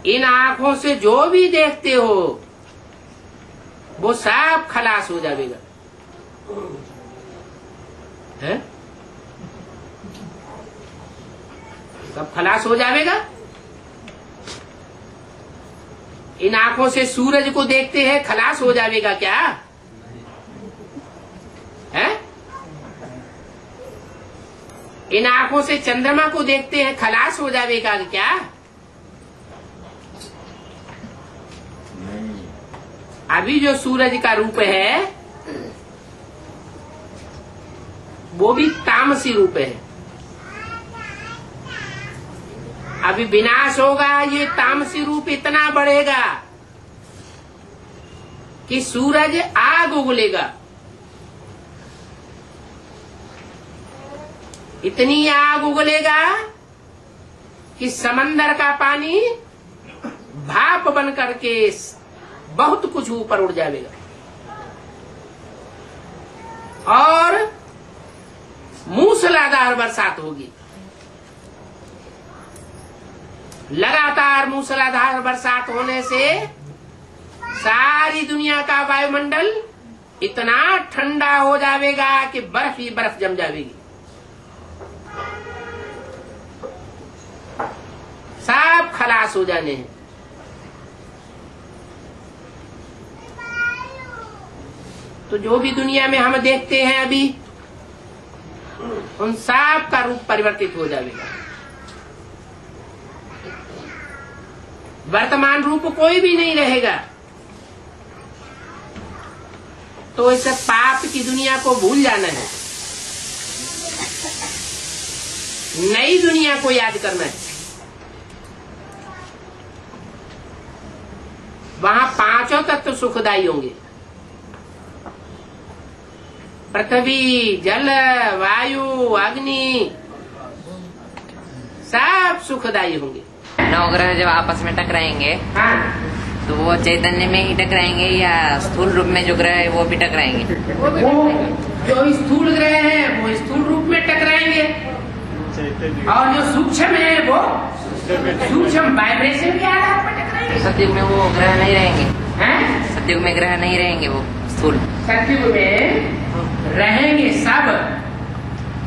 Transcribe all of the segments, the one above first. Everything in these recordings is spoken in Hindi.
इन आंखों से जो भी देखते हो वो सब खलास हो जाएगा, है? सब खलास हो जाएगा। इन आंखों से सूरज को देखते हैं, खलास हो जाएगा क्या? है? इन आंखों से चंद्रमा को देखते हैं, खलास हो जाएगा क्या? अभी जो सूरज का रूप है वो भी तामसी रूप है। अभी विनाश होगा, ये तामसी रूप इतना बढ़ेगा कि सूरज आग उगलेगा। इतनी आग उगलेगा कि समंदर का पानी भाप बन करके बहुत कुछ ऊपर उड़ जाएगा और मूसलाधार बरसात होगी। लगातार मूसलाधार बरसात होने से सारी दुनिया का वायुमंडल इतना ठंडा हो जाएगा कि बर्फ ही बर्फ जम जाएगी। सब खलास हो जाने हैं। तो जो भी दुनिया में हम देखते हैं अभी, उन सब का रूप परिवर्तित हो जाएगा। वर्तमान रूप कोई भी नहीं रहेगा। तो इस पाप की दुनिया को भूल जाना है, नई दुनिया को याद करना है। वहां पांचों तत्व सुखदायी होंगे। पृथ्वी, जल, वायु, अग्नि सब सुखदायी होंगे। नवग्रह जब आपस में टकराएंगे, हाँ, तो वो चैतन्य में ही टकराएंगे या स्थूल रूप में जो ग्रह है वो भी टकराएंगे? वो जो स्थूल ग्रह है वो स्थूल रूप में टकराएंगे और जो सूक्ष्म है वो सूक्ष्म वाइब्रेशन के आधार पर टकराएंगे। सतयुग में वो ग्रह नहीं रहेंगे? हैं? सतयुग में ग्रह नहीं रहेंगे वो स्थूल? सतयुग में रहेंगे सब।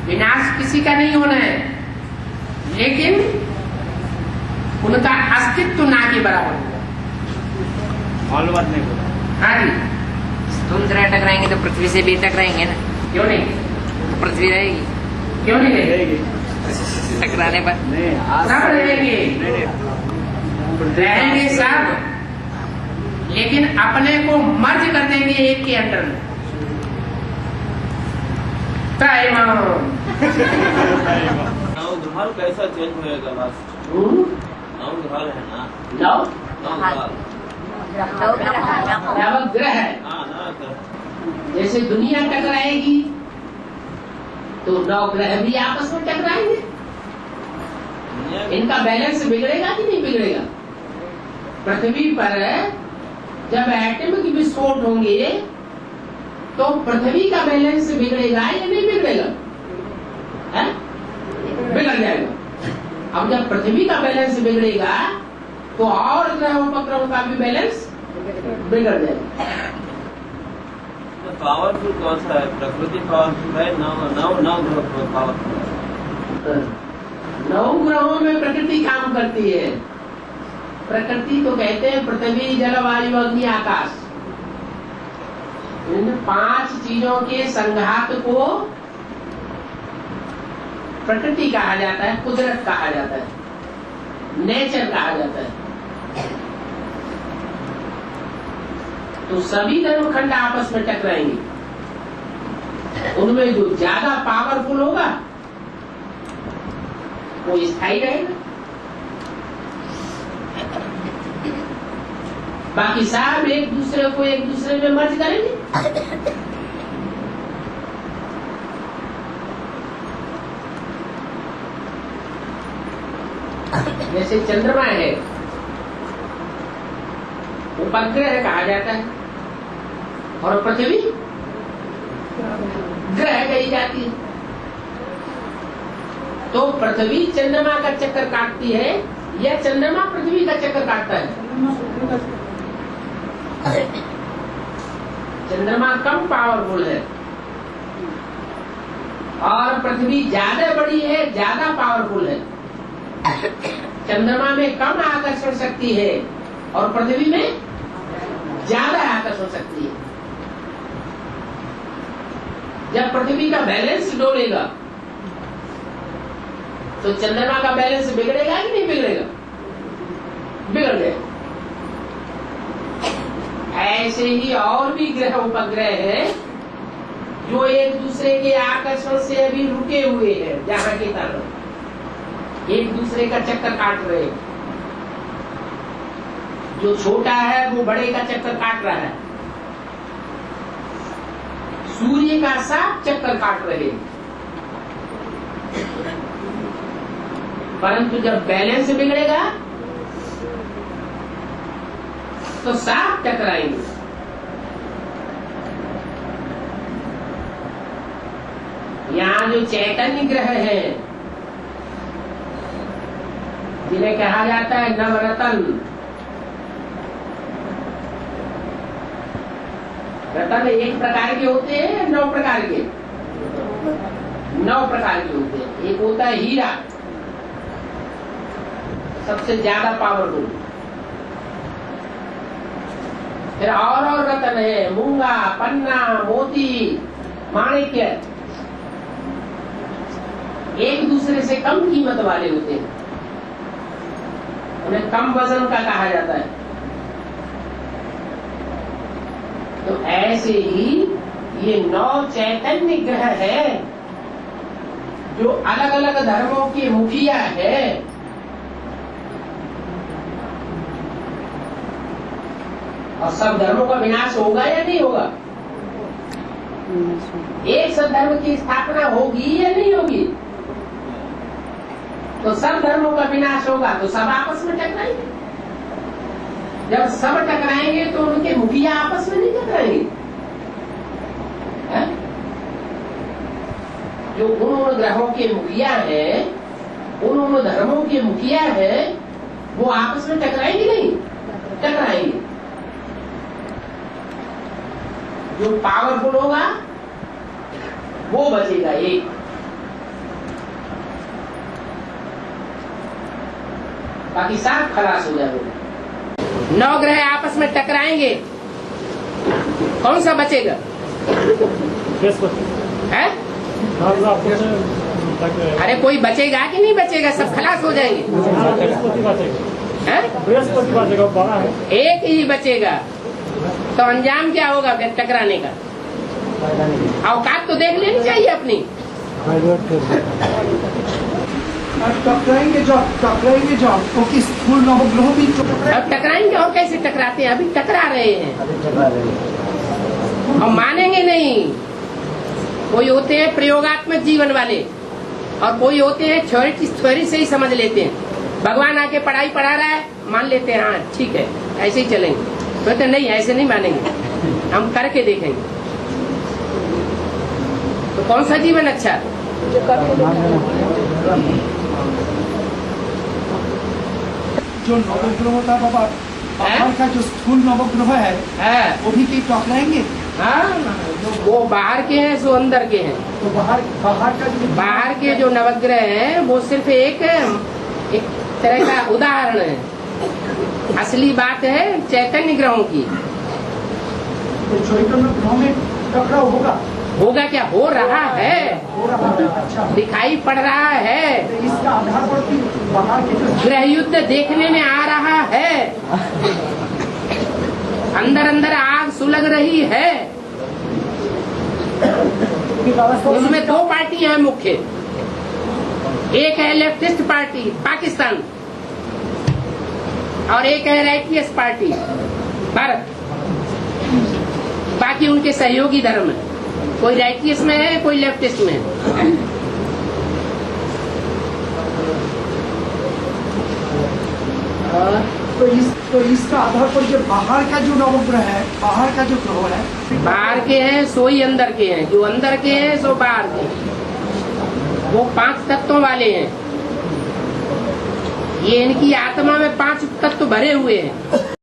विनाश किसी का नहीं होना है, लेकिन उनका अस्तित्व ना के बराबर होगा। बात नहीं बोला। हाँ जी। स्थूल ग्रह टकराएंगे तो पृथ्वी से भी टकराएंगे ना? क्यों नहीं? तो पृथ्वी रहेगी? क्यों नहीं रहेगी? टकराने पर सब रहेंगे, रहेंगे सब, लेकिन अपने को मर्ज कर देंगे एक के अंदर में। नवग्रह कैसा चेंज होएगा? नवग्रह है ना? नवग्रह है। जैसे दुनिया टकराएगी तो नवग्रह भी आपस में टकराएंगे। इनका बैलेंस बिगड़ेगा कि नहीं बिगड़ेगा? पृथ्वी पर जब एटॉमिक विस्फोट होंगे तो पृथ्वी का बैलेंस बिगड़ेगा या नहीं बिगड़ेगा? है? बिगड़ जाएगा। अब जब पृथ्वी का बैलेंस बिगड़ेगा तो और ग्रह उपग्रहों का भी बैलेंस बिगड़ जाएगा। पावरफुल कौन सा है? प्रकृति पावरफुल है? नवग्रह पावरफुल है? नवग्रहों में प्रकृति काम करती है। प्रकृति तो कहते हैं पृथ्वी, जल, वायु, अग्नि, आकाश। इन 5 चीजों के संघात को प्रकृति कहा जाता है, कुदरत कहा जाता है, नेचर कहा जाता है। तो सभी धर्मखंड आपस में टकराएंगे। उनमें जो ज्यादा पावरफुल होगा वो स्थायी रहेगा, बाकी सब एक दूसरे को एक दूसरे में मर्ज करेंगे। जैसे चंद्रमा है, उपग्रह कहा जाता है, और पृथ्वी ग्रह कही जाती है। तो पृथ्वी चंद्रमा का चक्कर काटती है या चंद्रमा पृथ्वी का चक्कर चक्कर काटता है? चंद्रमा कम पावरफुल है और पृथ्वी ज्यादा बड़ी है, ज्यादा पावरफुल है। चंद्रमा में कम आकर्षण शक्ति है और पृथ्वी में ज्यादा आकर्षण शक्ति है। जब पृथ्वी का बैलेंस डोलेगा तो चंद्रमा का बैलेंस बिगड़ेगा कि नहीं बिगड़ेगा? बिगड़ गया। ऐसे ही और भी ग्रह उपग्रह हैं जो एक दूसरे के आकर्षण से अभी रुके हुए हैं, जहां के कारण एक दूसरे का चक्कर काट रहे हैं। जो छोटा है वो बड़े का चक्कर काट रहा है, सूर्य का साफ चक्कर काट रहे हैं। परंतु जब बैलेंस बिगड़ेगा तो साफ टकराएंगे। यहाँ जो चैतन्य ग्रह है जिन्हें कहा जाता है नवरत्न, रत्न एक प्रकार के होते हैं, 9 प्रकार के? 9 प्रकार के होते हैं। एक होता है हीरा, सबसे ज्यादा पावरफुल। फिर और रत्न है, मूंगा, पन्ना, मोती, माणिक्य, एक दूसरे से कम कीमत वाले होते हैं, उन्हें कम वजन का कहा जाता है। तो ऐसे ही ये 9 चैतन्य ग्रह है जो अलग अलग धर्मों के मुखिया है। और सब धर्मों का विनाश होगा या नहीं होगा? एक सद्धर्म की स्थापना होगी या नहीं होगी? तो सब धर्मों का विनाश होगा तो सब आपस में टकराएंगे। जब सब टकराएंगे तो उनके मुखिया आपस में नहीं टकराएंगे। जो उन ग्रहों के मुखिया हैं, उन धर्मों के मुखिया हैं, वो आपस में टकराएंगे नहीं? टकराएंगे। जो पावरफुल होगा वो बचेगा एक, बाकी सब खलास हो जाएगा। 9 ग्रह आपस में टकराएंगे, कौन सा बचेगा? है? अरे कोई बचेगा कि नहीं बचेगा? सब खलास हो जाएंगे। एक ही बचेगा। तो अंजाम क्या होगा टकराने का? औकात तो देख लेनी चाहिए अपनी। टकराएंगे जो क्योंकि स्थूल नवग्रह भी अब टकराएंगे। और कैसे टकराते हैं? अभी टकरा रहे हैं, हम मानेंगे नहीं। कोई होते हैं प्रयोगात्मक जीवन वाले और कोई होते हैं थ्योरी से ही समझ लेते हैं। भगवान आके पढ़ाई पढ़ा रहा है, मान लेते हैं, हाँ ठीक है ऐसे ही चलेंगे। तो नहीं, ऐसे नहीं मानेंगे, हम करके देखेंगे। तो कौन सा जीवन अच्छा? जो नवग्रह था बाबा, बाहर का जो स्थूल नवग्रह है वो भी कहीं टकराएंगे। हाँ, वो बाहर के हैं सो अंदर के हैं। तो बाहर के जो नवग्रह हैं वो सिर्फ एक तरह का उदाहरण है। असली बात है चैतन्य ग्रहों की। तो चैतन्य ग्रहों में टकराव होगा क्या? हो रहा है, अच्छा दिखाई पड़ रहा है। तो इसका आधार पर बाहर के गृह युद्ध देखने में आ रहा है, अंदर अंदर आग सुलग रही है। उसमें 2 पार्टियां हैं मुख्य। एक है लेफ्टिस्ट पार्टी पाकिस्तान और एक है राइटियस पार्टी भारत। बाकी उनके सहयोगी धर्म है, कोई राइटियस में है, कोई लेफ्टिस्ट में है। तो इसका आधार पर जो बाहर का जो नवग्रह है, बाहर का जो ग्रह है, बाहर के हैं सो ही अंदर के हैं, जो अंदर के हैं सो बाहर के हैं। वो 5 तत्वों वाले हैं। ये इनकी आत्मा में 5 तत्व भरे हुए हैं।